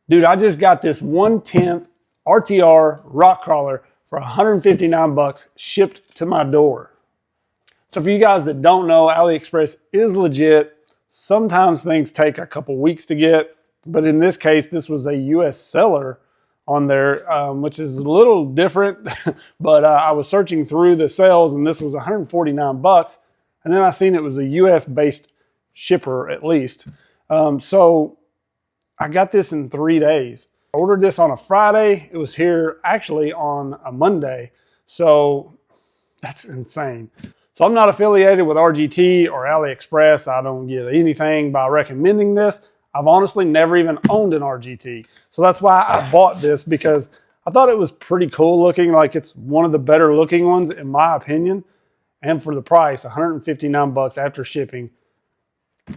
Dude, I just got this 1/10 RTR rock crawler for 159 bucks shipped to my door. So for you guys that don't know, AliExpress is legit. Sometimes things take a couple weeks to get, but in this case, this was a US seller on there, which is a little different, but I was searching through the sales and this was 149 bucks. And then I seen it was a US based shipper at least. So I got this in 3 days. I ordered this on a Friday. It was here actually on a Monday. So that's insane. So I'm not affiliated with RGT or AliExpress. I don't get anything by recommending this. I've honestly never even owned an RGT. So that's why I bought this, because I thought it was pretty cool looking. Like, it's one of the better looking ones in my opinion. And for the price, 159 bucks after shipping,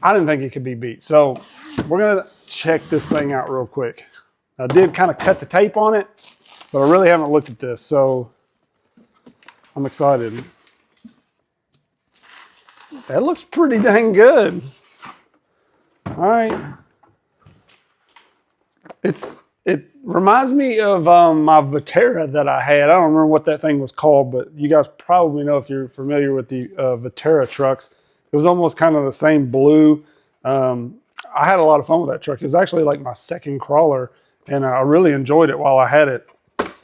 I didn't think it could be beat. So we're gonna check this thing out real quick. I did kind of cut the tape on it, but I really haven't looked at this. So I'm excited. That looks pretty dang good. All right. It reminds me of my Vetera that I had. I don't remember what that thing was called, but you guys probably know if you're familiar with the Vetera trucks. It was almost kind of the same blue. I had a lot of fun with that truck. It was actually like my second crawler, and I really enjoyed it while I had it.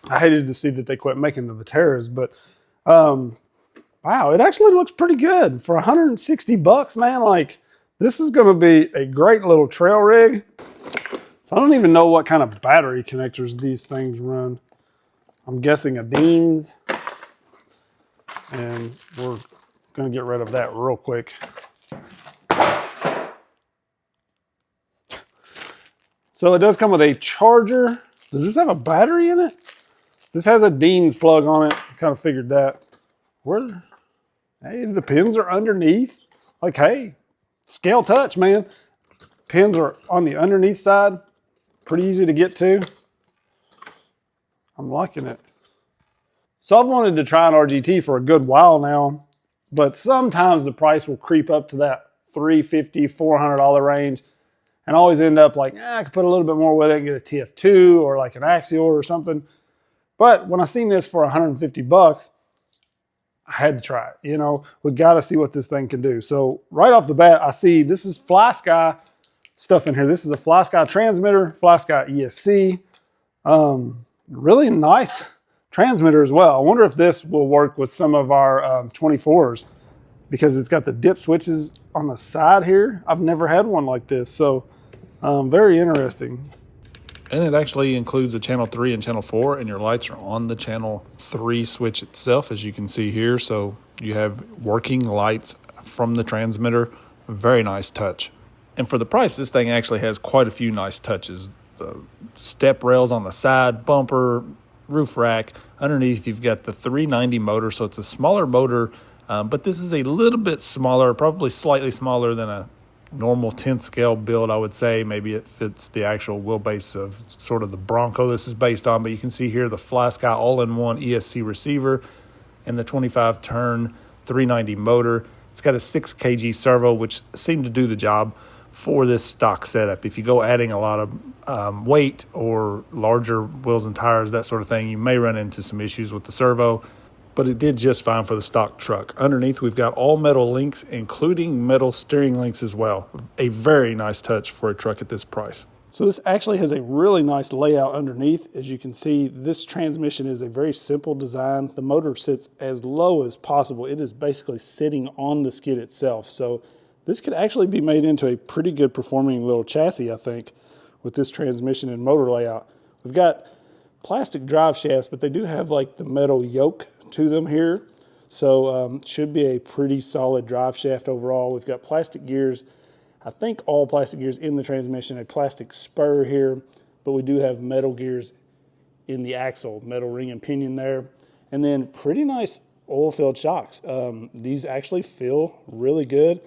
I hated to see that they quit making the Veteras, but wow, it actually looks pretty good. For 160 bucks, man, like, this is gonna be a great little trail rig. So I don't even know what kind of battery connectors these things run. I'm guessing a Dean's, and we're gonna get rid of that real quick. So it does come with a charger. Does this have a battery in it? This has a Dean's plug on it. I kind of figured that. Hey, the pins are underneath. Like, hey, scale touch, man. Pins are on the underneath side. Pretty easy to get to. I'm liking it. So I've wanted to try an RGT for a good while now, but sometimes the price will creep up to that $350, $400 range, and I always end up like, I could put a little bit more with it and get a TF2 or like an Axial or something. But when I seen this for 150 bucks, I had to try it. You know, we got to see what this thing can do. So right off the bat, I see this is FlySky stuff in here. This is a FlySky transmitter, FlySky ESC. Really nice transmitter as well. I wonder if this will work with some of our 24s, because it's got the dip switches on the side here. I've never had one like this, so very interesting. And it actually includes a channel 3 and channel 4, and your lights are on the channel 3 switch itself, as you can see here. So you have working lights from the transmitter. Very nice touch. And for the price, this thing actually has quite a few nice touches. The step rails on the side, bumper, roof rack. Underneath, you've got the 390 motor, so it's a smaller motor, but this is a little bit smaller, probably slightly smaller than a normal 10th scale build, I would say. Maybe it fits the actual wheelbase of sort of the Bronco this is based on, but you can see here the FlySky all-in-one ESC receiver and the 25-turn 390 motor. It's got a 6 kg servo, which seemed to do the job for this stock setup. If you go adding a lot of weight or larger wheels and tires, that sort of thing, you may run into some issues with the servo, but it did just fine for the stock truck. Underneath, we've got all metal links, including metal steering links as well. A very nice touch for a truck at this price. So this actually has a really nice layout underneath. As you can see, this transmission is a very simple design. The motor sits as low as possible. It is basically sitting on the skid itself. So this could actually be made into a pretty good performing little chassis, I think, with this transmission and motor layout. We've got plastic drive shafts, but they do have like the metal yoke to them here. So should be a pretty solid drive shaft overall. We've got plastic gears. I think all plastic gears in the transmission, a plastic spur here, but we do have metal gears in the axle, metal ring and pinion there. And then pretty nice oil-filled shocks. These actually feel really good,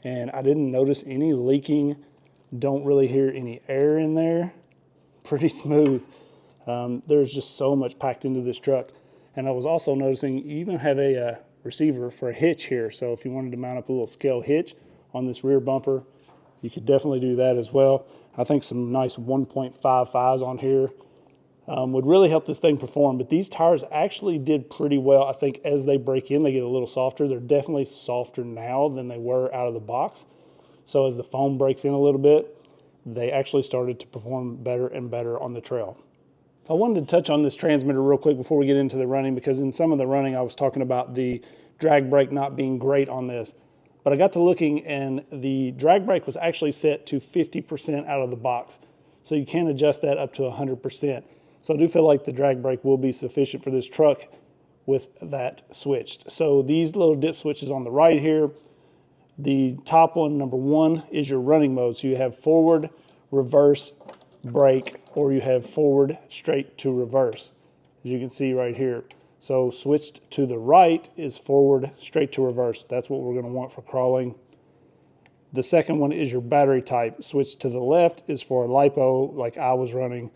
and I didn't notice any leaking. Don't really hear any air in there. Pretty smooth. There's just so much packed into this truck. And I was also noticing you even have a receiver for a hitch here. So if you wanted to mount up a little scale hitch on this rear bumper, you could definitely do that as well. I think some nice 1.55s on here would really help this thing perform. But these tires actually did pretty well. I think as they break in, they get a little softer. They're definitely softer now than they were out of the box. So as the foam breaks in a little bit, they actually started to perform better and better on the trail. I wanted to touch on this transmitter real quick before we get into the running, because in some of the running I was talking about the drag brake not being great on this. But I got to looking, and the drag brake was actually set to 50% out of the box. So you can adjust that up to 100%. So I do feel like the drag brake will be sufficient for this truck with that switched. So these little dip switches on the right here, the top one, number 1, is your running mode. So you have forward, reverse, brake, or you have forward, straight to reverse, as you can see right here. So switched to the right is forward, straight to reverse. That's what we're going to want for crawling. The second one is your battery type. Switched to the left is for a Lipo, like I was running.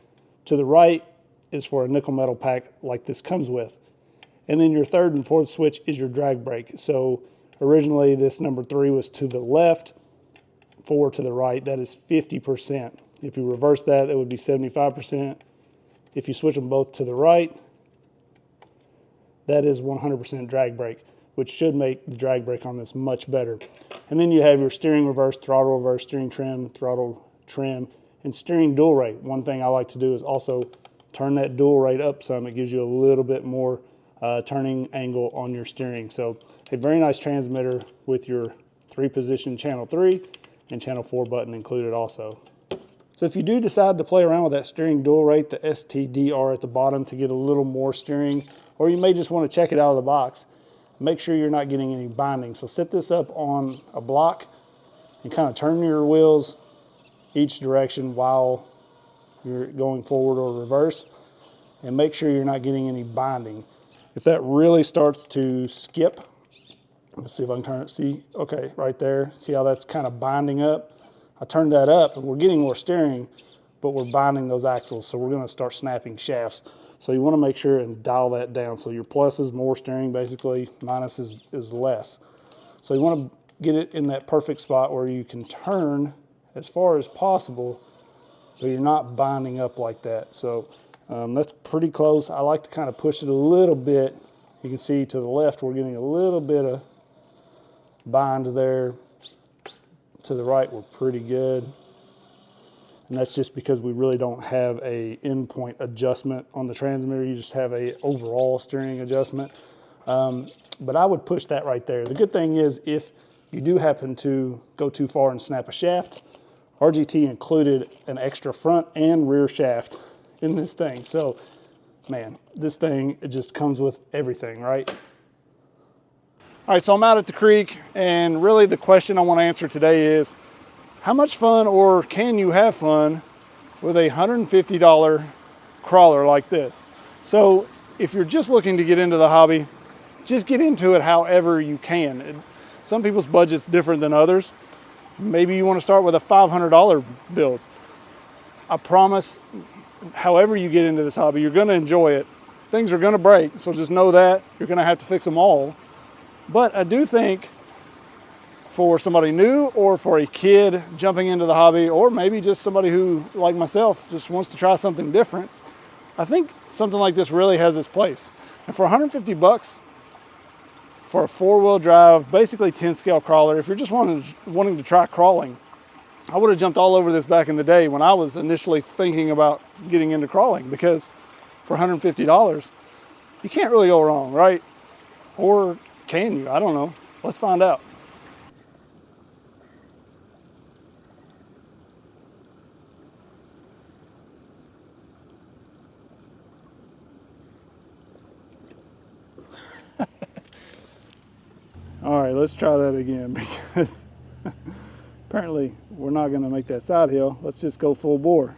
To the right is for a nickel metal pack, like this comes with. And then your third and fourth switch is your drag brake. So originally this number 3 was to the left, 4 to the right. That is 50%. If you reverse that, it would be 75%. If you switch them both to the right, that is 100% drag brake, which should make the drag brake on this much better. And then you have your steering reverse, throttle reverse, steering trim, throttle trim, and steering dual rate. One thing I like to do is also turn that dual rate up some. It gives you a little bit more turning angle on your steering. So a very nice transmitter with your 3-position channel 3 and channel 4 button included also. So if you do decide to play around with that steering dual rate, the STDR at the bottom, to get a little more steering, or you may just want to check it out of the box, make sure you're not getting any binding. So set this up on a block and kind of turn your wheels each direction while you're going forward or reverse, and make sure you're not getting any binding. If that really starts to skip, let's see if I can turn it, see, okay, right there, see how that's kind of binding up? I turned that up and we're getting more steering, but we're binding those axles, so we're going to start snapping shafts. So you want to make sure and dial that down. So your plus is more steering basically, minus is less. So you want to get it in that perfect spot where you can turn as far as possible, but you're not binding up like that. So that's pretty close. I like to kind of push it a little bit. You can see to the left we're getting a little bit of bind there. To the right we're pretty good. And that's just because we really don't have a endpoint adjustment on the transmitter. You just have a overall steering adjustment. But I would push that right there. The good thing is, if you do happen to go too far and snap a shaft, RGT included an extra front and rear shaft in this thing. So, man, this thing, it just comes with everything, right? All right, so I'm out at the creek, and really the question I want to answer today is, how much fun, or can you have fun, with a $150 crawler like this? So if you're just looking to get into the hobby, just get into it however you can. Some people's budget's different than others. Maybe you want to start with a $500 build. I promise, however you get into this hobby, you're going to enjoy it. Things are going to break, so just know that. You're going to have to fix them all. But I do think for somebody new, or for a kid jumping into the hobby, or maybe just somebody who, like myself, just wants to try something different, I think something like this really has its place. And for 150 bucks for a 4-wheel drive, basically 10 scale crawler, if you're just wanting to try crawling, I would have jumped all over this back in the day when I was initially thinking about getting into crawling, because for $150, you can't really go wrong, right? Or can you? I don't know. Let's find out. All right, let's try that again, because apparently we're not going to make that side hill. Let's just go full bore.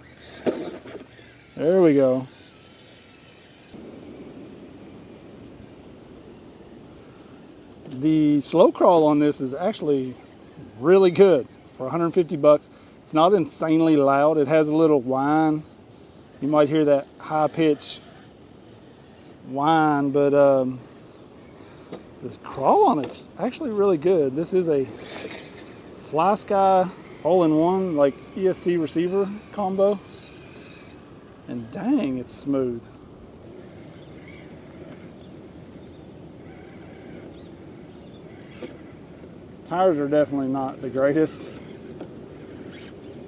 There we go. The slow crawl on this is actually really good for 150 bucks. It's not insanely loud. It has a little whine. You might hear that high pitch whine, but this crawl on it's actually really good. This is a Fly Sky all-in-one like ESC receiver combo. And dang, it's smooth. Tires are definitely not the greatest.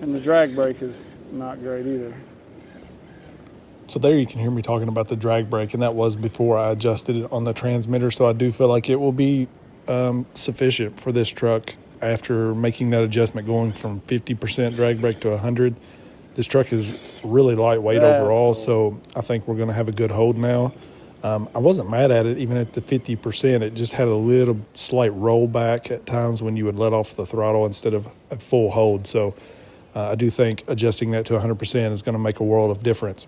And the drag brake is not great either. So there you can hear me talking about the drag brake, and that was before I adjusted it on the transmitter. So I do feel like it will be sufficient for this truck after making that adjustment, going from 50% drag brake to 100. This truck is really lightweight overall, cool. So I think we're going to have a good hold now. I wasn't mad at it even at the 50%. It just had a little slight rollback at times when you would let off the throttle instead of a full hold. So I do think adjusting that to 100% is going to make a world of difference.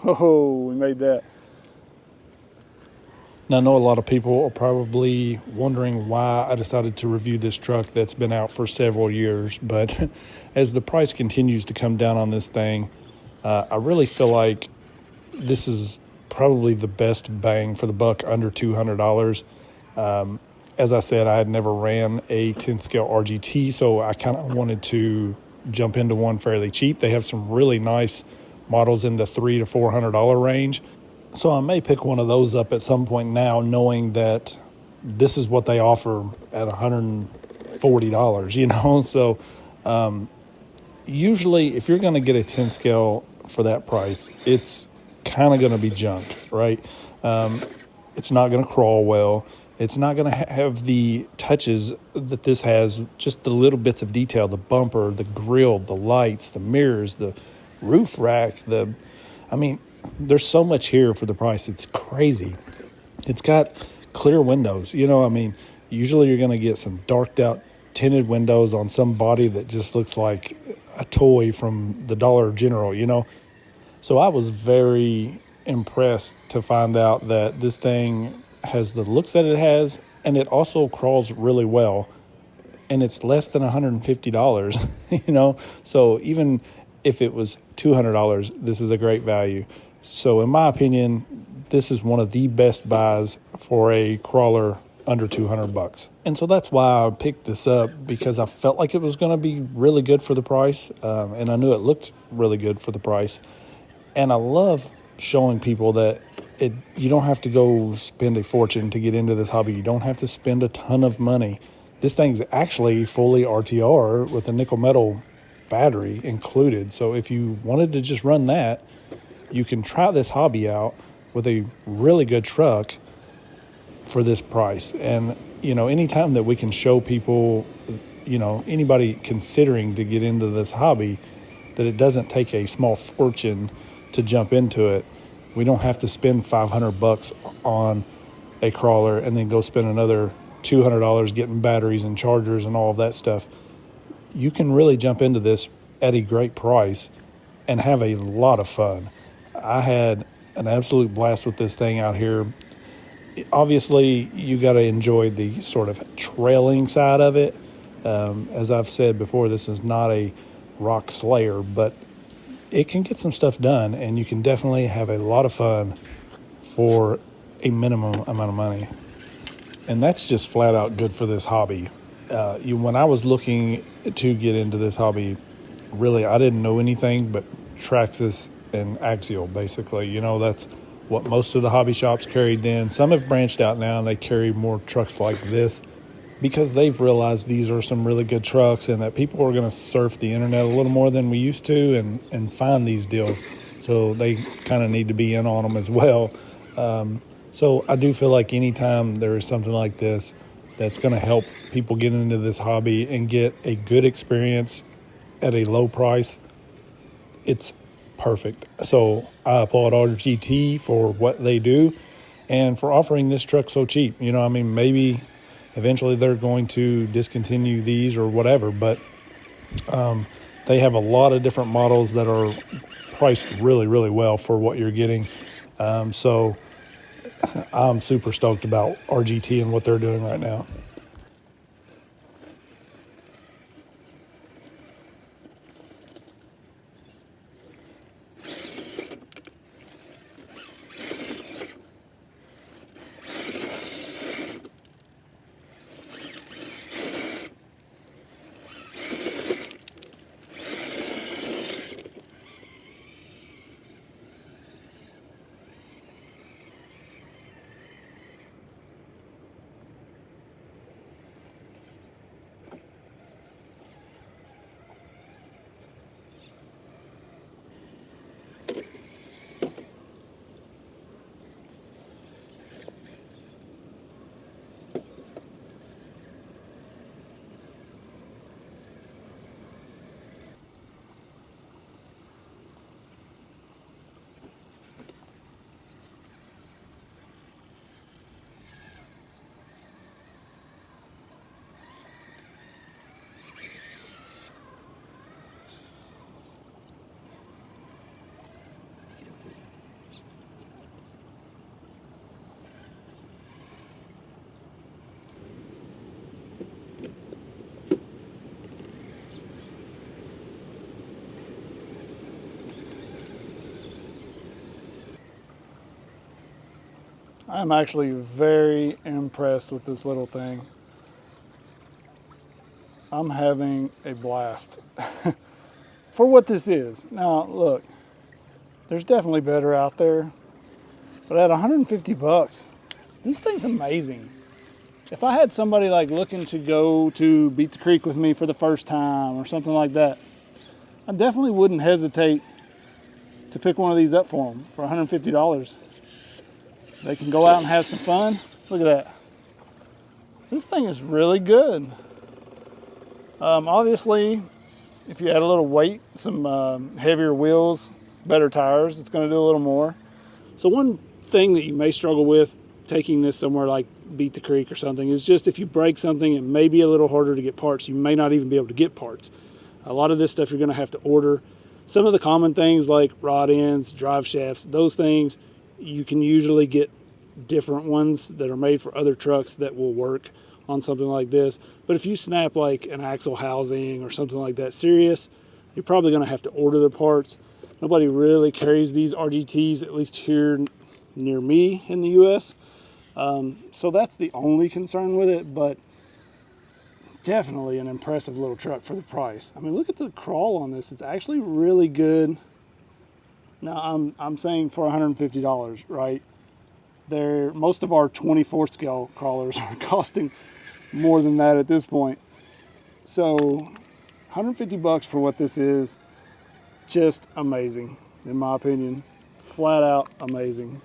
Oh, we made that. Now, I know a lot of people are probably wondering why I decided to review this truck that's been out for several years, but as the price continues to come down on this thing, I really feel like this is probably the best bang for the buck under $200. As I said, I had never ran a 10 scale RGT, so I kind of wanted to jump into one fairly cheap. They have some really nice models in the $300 to $400 range. So I may pick one of those up at some point now, knowing that this is what they offer at $140, you know? So usually if you're going to get a 10 scale for that price, it's kind of going to be junk, right? It's not going to crawl well. It's not going to have the touches that this has, just the little bits of detail, the bumper, the grille, the lights, the mirrors, the roof rack, there's so much here for the price. It's crazy. It's got clear windows. Usually you're going to get some darked out tinted windows on some body that just looks like a toy from the Dollar General, So I was very impressed to find out that this thing has the looks that it has, and it also crawls really well. And it's less than $150, So even if it was $200, this is a great value. So in my opinion, this is one of the best buys for a crawler under $200. And so that's why I picked this up, because I felt like it was going to be really good for the price. And I knew it looked really good for the price. And I love showing people that you don't have to go spend a fortune to get into this hobby. You don't have to spend a ton of money. This thing's actually fully RTR with a nickel metal battery included. So if you wanted to just run that, you can try this hobby out with a really good truck for this price. And, anytime that we can show people, anybody considering to get into this hobby, that it doesn't take a small fortune to jump into it. We don't have to spend $500 on a crawler and then go spend another $200 getting batteries and chargers and all of that stuff. You can really jump into this at a great price and have a lot of fun. I had an absolute blast with this thing out here. Obviously, you got to enjoy the sort of trailing side of it. As I've said before, this is not a rock slayer, but it can get some stuff done, and you can definitely have a lot of fun for a minimum amount of money. And that's just flat out good for this hobby. When I was looking to get into this hobby, really, I didn't know anything but Traxxas and Axial, basically. That's what most of the hobby shops carried then. Some have branched out now, and they carry more trucks like this because they've realized these are some really good trucks and that people are going to surf the internet a little more than we used to and find these deals. So they kind of need to be in on them as well. So I do feel like anytime there is something like this that's going to help people get into this hobby and get a good experience at a low price, it's perfect. So I applaud RGT for what they do and for offering this truck so cheap. Maybe eventually they're going to discontinue these or whatever, but they have a lot of different models that are priced really, really well for what you're getting. So I'm super stoked about RGT and what they're doing right now. I'm actually very impressed with this little thing. I'm having a blast for what this is. Now, look, there's definitely better out there, but at 150 bucks, this thing's amazing. If I had somebody like looking to go to Beat the Creek with me for the first time or something like that, I definitely wouldn't hesitate to pick one of these up for them for $150. They can go out and have some fun. Look at that. This thing is really good. Obviously, if you add a little weight, some heavier wheels, better tires, it's going to do a little more. So one thing that you may struggle with taking this somewhere like Beat the Creek or something is just if you break something, it may be a little harder to get parts. You may not even be able to get parts. A lot of this stuff you're going to have to order. Some of the common things like rod ends, drive shafts, those things, you can usually get different ones that are made for other trucks that will work on something like this. But if you snap like an axle housing or something like that serious, you're probably going to have to order the parts. Nobody really carries these RGTs, at least here near me in the US. So that's the only concern with it, but definitely an impressive little truck for the price. I mean, look at the crawl on this. It's actually really good. Now, I'm saying for $150, right? Most of our 24 scale crawlers are costing more than that at this point. So 150 bucks for what this is, just amazing, in my opinion. Flat out amazing.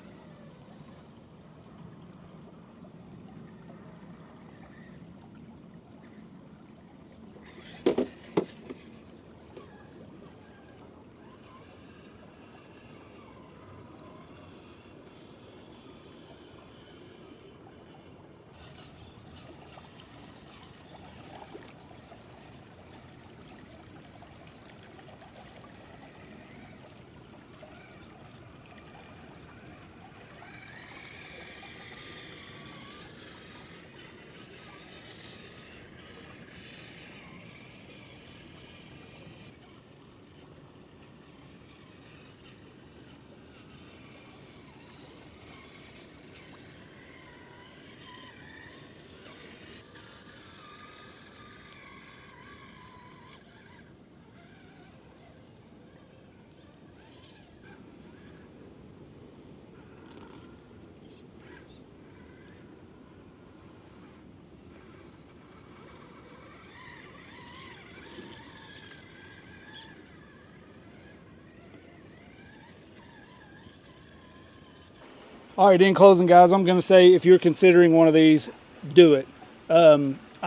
All right, in closing, guys, I'm going to say if you're considering one of these, do it.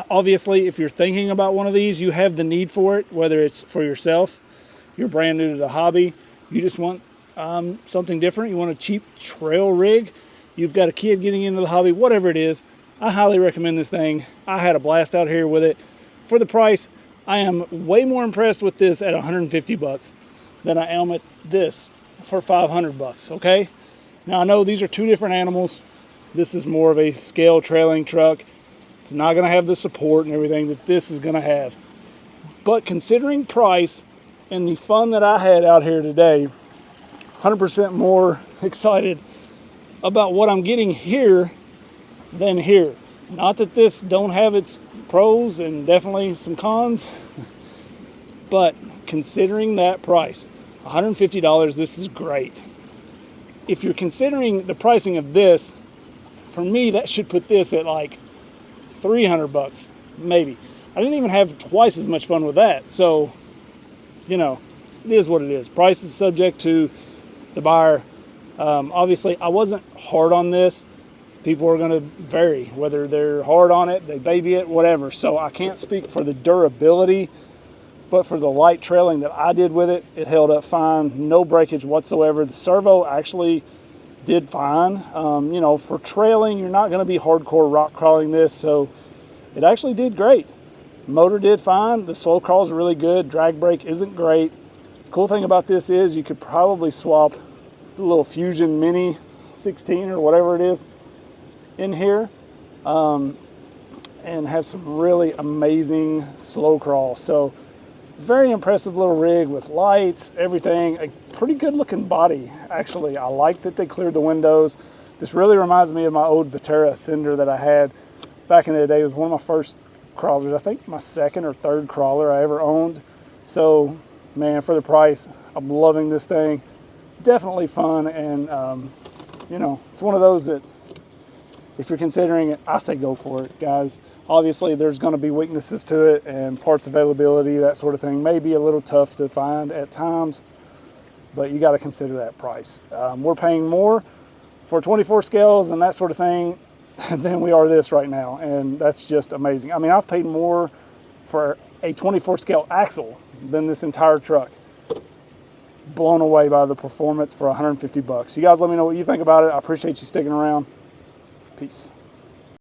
Obviously, if you're thinking about one of these, you have the need for it, whether it's for yourself, you're brand new to the hobby, you just want something different, you want a cheap trail rig, you've got a kid getting into the hobby, whatever it is, I highly recommend this thing. I had a blast out here with it. For the price, I am way more impressed with this at 150 bucks than I am at this for 500 bucks, okay? Now, I know these are two different animals. This is more of a scale trailing truck. It's not going to have the support and everything that this is going to have. But considering price and the fun that I had out here today, 100% more excited about what I'm getting here than here. Not that this don't have its pros and definitely some cons, but considering that price, $150, this is great. If you're considering the pricing of this, for me, that should put this at like 300 bucks, maybe. I didn't even have twice as much fun with that. So, you know, it is what it is. Price is subject to the buyer. Obviously, I wasn't hard on this. People are going to vary, whether they're hard on it, they baby it, whatever. So I can't speak for the durability, but for the light trailing that I did with it, it held up fine. No breakage whatsoever. The servo actually did fine. You know, for trailing, you're not going to be hardcore rock crawling this, so it actually did great. Motor did fine. The slow crawls are really good. Drag brake isn't great. Cool thing about this is you could probably swap the little Fusion Mini 16 or whatever it is in here and have some really amazing slow crawl. So very impressive little rig with lights, everything. A pretty good looking body, actually. I like that they cleared the windows. This really reminds me of my old Viterra Ascender that I had back in the day. It was one of my first crawlers. I think my second or third crawler I ever owned. So, man, for the price, I'm loving this thing. Definitely fun, and you know, it's one of those that if you're considering it, I say go for it, guys. Obviously, there's going to be weaknesses to it, and parts availability, that sort of thing, may be a little tough to find at times, but you got to consider that price. We're paying more for 24 scales and that sort of thing than we are this right now, and that's just amazing. I mean, I've paid more for a 24 scale axle than this entire truck. Blown away by the performance for 150 bucks. You guys let me know what you think about it. I appreciate you sticking around. Peace.